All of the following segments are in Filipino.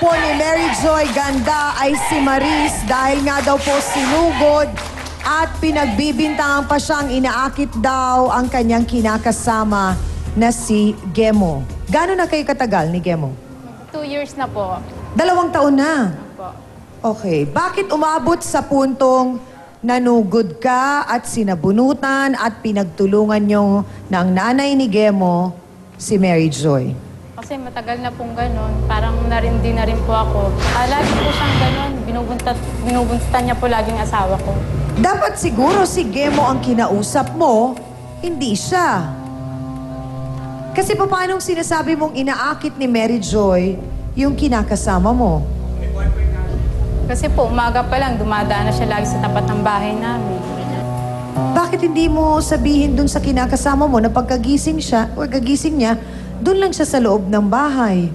po ni Mary Joy Ganda ay si Maris dahil nga daw po sinugod at pinagbibintangan pa siyang inaakit daw ang kanyang kinakasama na si Gemo. Gano'n na kayo katagal ni Gemo? 2 years na po. 2 taon na? Po. Okay. Bakit umabot sa puntong nanugod ka at sinabunutan at pinagtulungan nyo ng nanay ni Gemo si Mary Joy? Kasi matagal na pong ganun. Parang narindi na rin po ako. Lagi po siyang ganun. Binubuntan niya po laging asawa ko. Dapat siguro si Gemo ang kinausap mo, hindi siya. Kasi paano sinasabi mong inaakit ni Mary Joy yung kinakasama mo? Kasi po, umaga pa lang, dumadaan na siya lagi sa tapat ng bahay namin. Bakit hindi mo sabihin dun sa kinakasama mo na pagkagising siya o kagising niya, dun lang siya sa loob ng bahay?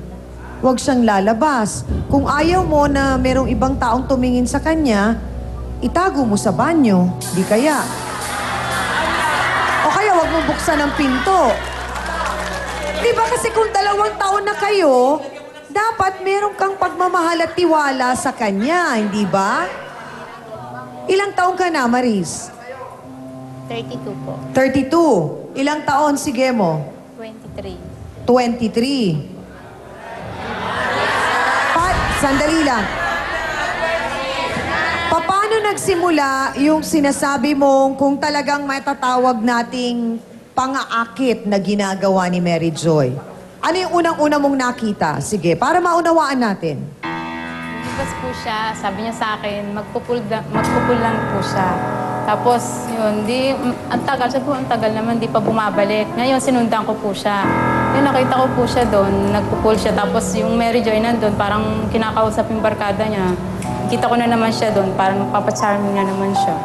Huwag siyang lalabas. Kung ayaw mo na merong ibang taong tumingin sa kanya, itago mo sa banyo. Di kaya? O kaya huwag mo buksan ang pinto. Di ba kasi kung 2 taon na kayo, dapat meron kang pagmamahal at tiwala sa kanya, hindi ba? Ilang taon ka na, Maris? 32 po. 32. Ilang taon si Gemo? 23. 23. Sandali lang. Paano nagsimula yung sinasabi mong kung talagang matatawag nating pang-aakit na ginagawa ni Mary Joy? Ano yung unang-una mong nakita? Sige, para maunawaan natin. Lumabas po siya, sabi niya sa akin, magpupul lang po siya. Tapos, yun, ang tagal, sabi ko, ang tagal naman, di pa bumabalik. Ngayon, sinundan ko po siya. Yun, nakita ko po siya doon, nagpupul siya. Tapos, yung Mary Joy nandun, parang kinakausap yung barkada niya. Kita ko na naman siya doon, parang papacharming na naman siya.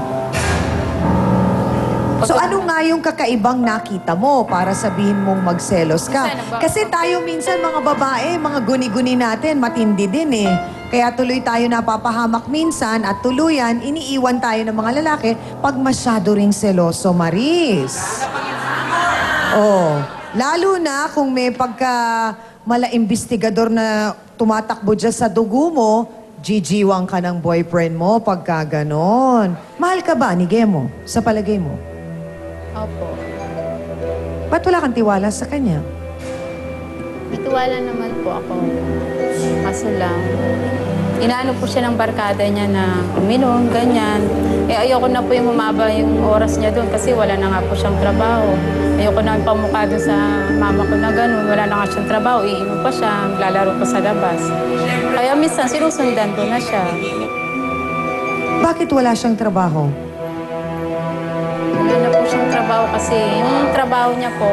So ano nga yung kakaibang nakita mo para sabihin mong magselos ka? Kasi tayo minsan mga babae, mga guni-guni natin, matindi din eh. Kaya tuloy tayo napapahamak minsan at tuluyan, iniiwan tayo ng mga lalaki pag masyado ring seloso, Maris. Oh, lalo na kung may mala-investigador na tumatakbo dyan sa dugo mo, jijiwang ka ng boyfriend mo pagka ganon. Mahal ka ba ni Gemo sa palagay mo? Opo. Ba't wala kang tiwala sa kanya? May tiwala naman po ako. Kaso lang, inaano po siya ng barkada niya na uminom, ganyan. Eh ayoko na po yung humaba yung oras niya doon kasi wala na nga po siyang trabaho. Ayoko na pamukha doon sa mama ko na gano'n. Wala na nga siyang trabaho, iinom pa siya, lalaro pa sa labas. Kaya minsan sinusundan ko na siya. Bakit wala siyang trabaho? Wala na po siyang trabaho kasi yung trabaho niya po,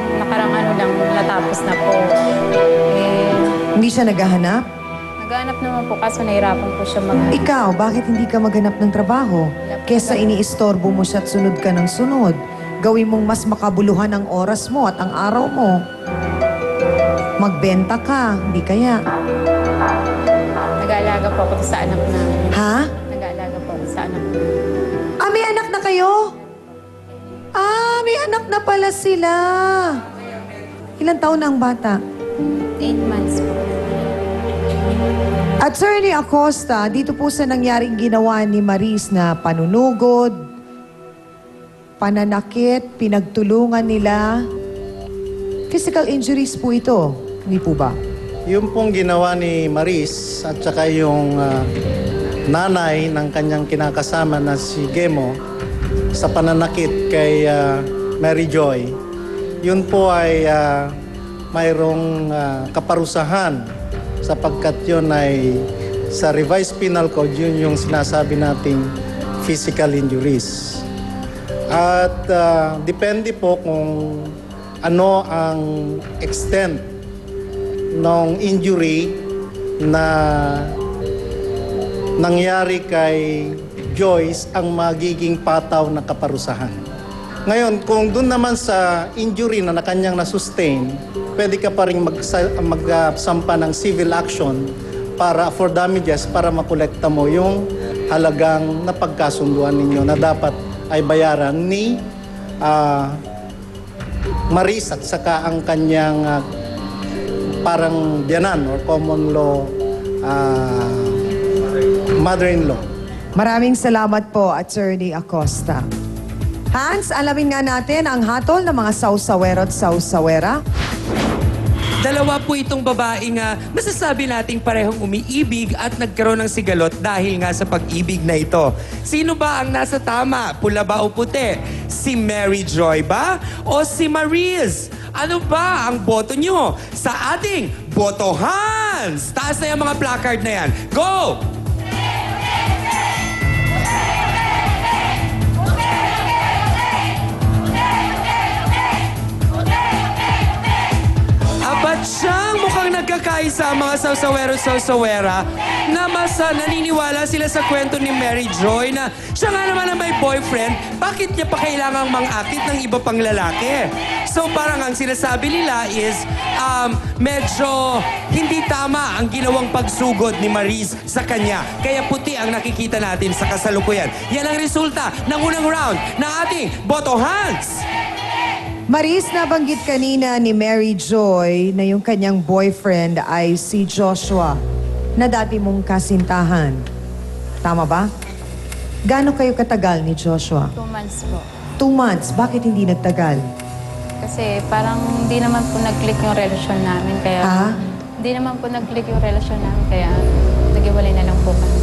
nung nakarang ano lang, natapos na po. Hindi siya naghahanap? Naghanap naman po kaso nahirapan po siya Ikaw, bakit hindi ka maghanap ng trabaho? Kesa iniistorbo mo siya at sunod ka ng sunod. Gawin mong mas makabuluhan ang oras mo at ang araw mo. Magbenta ka, hindi kaya? Nag-aalaga po ako sa anak na. Ha? Nag-aalaga po ako sa anak na. Ah, may anak na kayo? Ah, may anak na pala sila. Ilang taon na ang bata? 8 months po. Attorney Acosta, dito po sa nangyaring ginawa ni Maris na panunugod, pananakit, pinagtulungan nila, physical injuries po ito, hindi po ba? Yung pong ginawa ni Maris at saka yung nanay ng kanyang kinakasama na si Gemo sa pananakit kay Mary Joy, yun po ay mayroong kaparusahan sapagkat yun ay sa Revised Penal Code, yun yung sinasabi nating physical injuries. At depende po kung ano ang extent ng injury na nangyari kay Joyce ang magiging pataw na kaparusahan. Ngayon, kung doon naman sa injury na kanyang na-sustain, pwede ka pa rin magsampa ng civil action for damages para makolekta mo yung halagang napagkasunduan ninyo na dapat ay bayaran ni Maris at saka ang kanyang parang biyanan or common law mother-in-law. Maraming salamat po, Attorney Acosta. Hans, alamin nga natin ang hatol ng mga sausawero at sausawera. Dalawa po itong babaeng masasabi nating parehong umiibig at nagkaroon ng sigalot dahil nga sa pag-ibig na ito. Sino ba ang nasa tama? Pula ba o puti? Si Mary Joy ba? O si Mariz? Ano ba ang boto nyo sa ating Boto Hans? Taas na yung mga placard na yan. Go! Abat siyang mukhang nagkakaisa ang mga sausawero-sausawera na mas naniniwala sila sa kwento ni Mary Joy na siya nga naman ang may boyfriend, bakit niya pa kailangang mangakit ng iba pang lalaki? So parang ang sinasabi nila is medyo hindi tama ang ginawang pagsugod ni Mariz sa kanya. Kaya puti ang nakikita natin sa kasalukuyan. Yan ang resulta ng unang round ng ating Boto Hans! Maris, nabanggit kanina ni Mary Joy na yung kanyang boyfriend ay si Joshua na dati mong kasintahan. Tama ba? Gaano kayo katagal ni Joshua? 2 months po. 2 months. Bakit hindi nagtagal? Kasi parang hindi naman po nag-click yung relasyon namin. Kaya Ah? hindi naman po nag-click yung relasyon namin. Kaya nag-iwalay na lang po kami.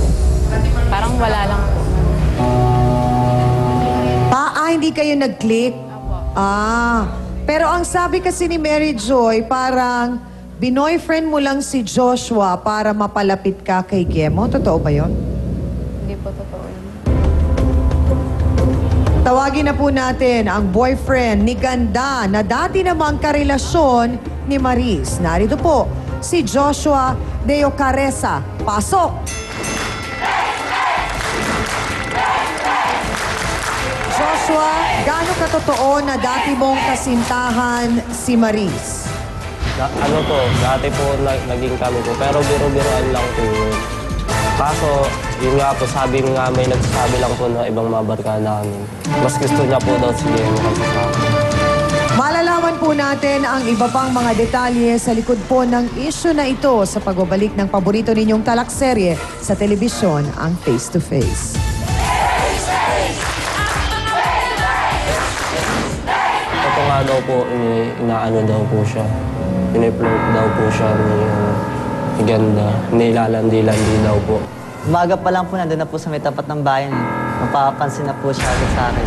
Parang wala lang po. Hindi kayo nag-click? Opo. Pero ang sabi kasi ni Mary Joy, parang binoyfriend mo lang si Joshua para mapalapit ka kay Gemo. Totoo ba yon? Hindi po totoo yun. Tawagin na po natin ang boyfriend ni Ganda na dati namang karelasyon ni Maris. Narito po, si Joshua Deo Caresa. Pasok! Joshua, gaano katotoo na dati mong kasintahan si Maris? Ano po, dati po naging kami po, pero biro-biroan lang po yun. Kaso, yun nga po, sabi nga may nagsasabi lang po na ibang mga barkada namin. Mas gusto niya po daw si Gemo kasi sa akin. Malalaman po natin ang iba pang mga detalye sa likod po ng issue na ito sa pagbabalik ng paborito ninyong talakserye sa telebisyon, ang Face to Face. Ito nga daw po, inaano daw po siya. Piniflirt daw po siya ni Ganda. Nilalandi-landi daw po. Umaga pa lang po, nandun na po sa may tapat ng bayan. Mapapansin na po siya agad sa akin.